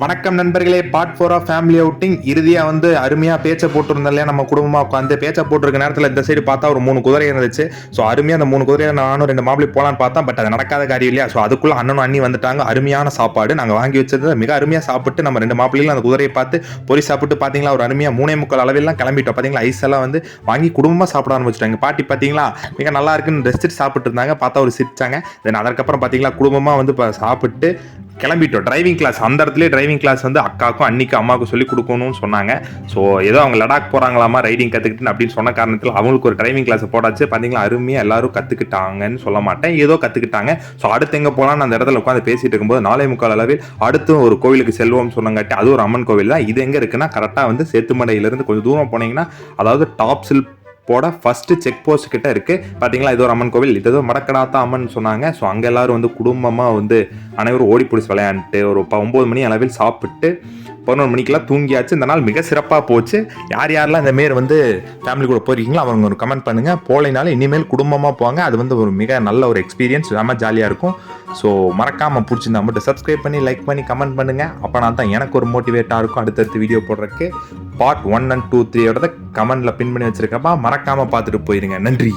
வணக்கம் நண்பர்களே, part 4 of family outing. இறுதியா அருமையா பேச்சை போட்டிருந்தோம் இல்லையா, நம்ம குடும்பமா உட்காந்து பேச்சை போட்டிருக்க நேரத்தில் இந்த சைடு பார்த்தா ஒரு 3 குதிரை இருந்துச்சு. ஸோ அருமையா அந்த 3 குதிரையை நானும் 2 மாப்பிள்ளை போலான்னு பார்த்தா, பட் அது நடக்காத காரியம் இல்லையா. ஸோ அதுக்குள்ள அண்ணனும் அண்ணி வந்துட்டாங்க. அருமையான சாப்பாடு நாங்கள் வாங்கி வச்சது மிக அருமையா சாப்பிட்டு நம்ம 2 மாப்பிள்ளைகளும் அந்த குதிரையை பார்த்து பொறி சாப்பிட்டு பார்த்தீங்களா, ஒரு அருமையா 3.25 அளவெல்லாம் கிளம்பிட்டோம். பார்த்தீங்களா, ஐஸ் எல்லாம் வாங்கி குடும்பமாக சாப்பிட ஆரம்பிச்சிட்டாங்க. பாட்டி பார்த்தீங்களா மிக நல்லா இருக்குன்னு ரெஸ்ட் சாப்பிட்டு இருந்தாங்க. பார்த்தா ஒரு சிரிச்சாங்க. தென் அதற்கப்புறம் பார்த்தீங்களா குடும்பமாக சாப்பிட்டு கிளம்பிட்டோம். டிரைவிங் கிளாஸ் அந்த இடத்துலேயே டிரைவிங் கிளாஸ் அக்காவுக்கும் அன்னிக்கும் அம்மாவுக்கும் சொல்லி கொடுக்கணும்னு சொன்னாங்க. ஸோ ஏதோ அவங்க லடாக் போகிறாங்களாமா ரைடிங் கற்றுக்கிட்டு அப்படின்னு சொன்ன காரணத்தில் அவங்களுக்கு ஒரு டிரைவிங் கிளாஸ் போடாச்சு. பார்த்தீங்களா அருமையாக எல்லாரும் கற்றுக்கிட்டாங்கன்னு சொல்ல மாட்டேன், ஏதோ கற்றுக்கிட்டாங்க. ஸோ அடுத்து எங்கே போகலான்னு அந்த இடத்துல உட்காந்து பேசிட்டு இருக்கும்போது 4:45 அளவில் அடுத்து ஒரு கோவிலுக்கு செல்வோம்னு சொன்னாங்காட்டி அது ஒரு அம்மன் கோவில் தான். இது எங்கே இருக்குன்னா கரெக்டாக சேத்துமடையிலேருந்து கொஞ்சம் தூரம் போனீங்கன்னா, அதாவது டாப் சில் போட ஃபர்ஸ்ட் செக் போஸ்ட் கிட்ட இருக்கு. பாத்தீங்களா, இது ஒரு அம்மன் கோவில். இது ஏதோ மடக்கடாத்தா அம்மன் சொன்னாங்க. ஸோ அங்கே எல்லாரும் குடும்பமா அனைவரும் ஓடி பிடிச்சி விளையாண்டுட்டு ஒரு 9 மணி அளவில் சாப்பிட்டு 11 மணிக்கெல்லாம் தூங்கியாச்சு. இந்த நாள் மிக சிறப்பாக போச்சு. யார் யாரெல்லாம் இந்த மாரி ஃபேமிலி கூட போயிருக்கீங்களோ அவங்க ஒரு கமெண்ட் பண்ணுங்க. போலைனாலும் இனிமேல் குடும்பமாக போங்க. அது ஒரு மிக நல்ல ஒரு எக்ஸ்பீரியன்ஸ், ரொம்ப ஜாலியாக இருக்கும். ஸோ மறக்காமல் பிடிச்சிருந்தா மட்டும் சப்ஸ்கிரைப் பண்ணி லைக் பண்ணி கமெண்ட் பண்ணுங்க. அப்போனா தான் எனக்கு ஒரு மோட்டிவேட்டாக இருக்கும் அடுத்தடுத்து வீடியோ போடுறதுக்கு. பார்ட் 1 and 2, 3 கமெண்ட்ல பின் பண்ணி வச்சிருக்கப்பா, மறக்காமல் பார்த்துட்டு போயிருங்க. நன்றி.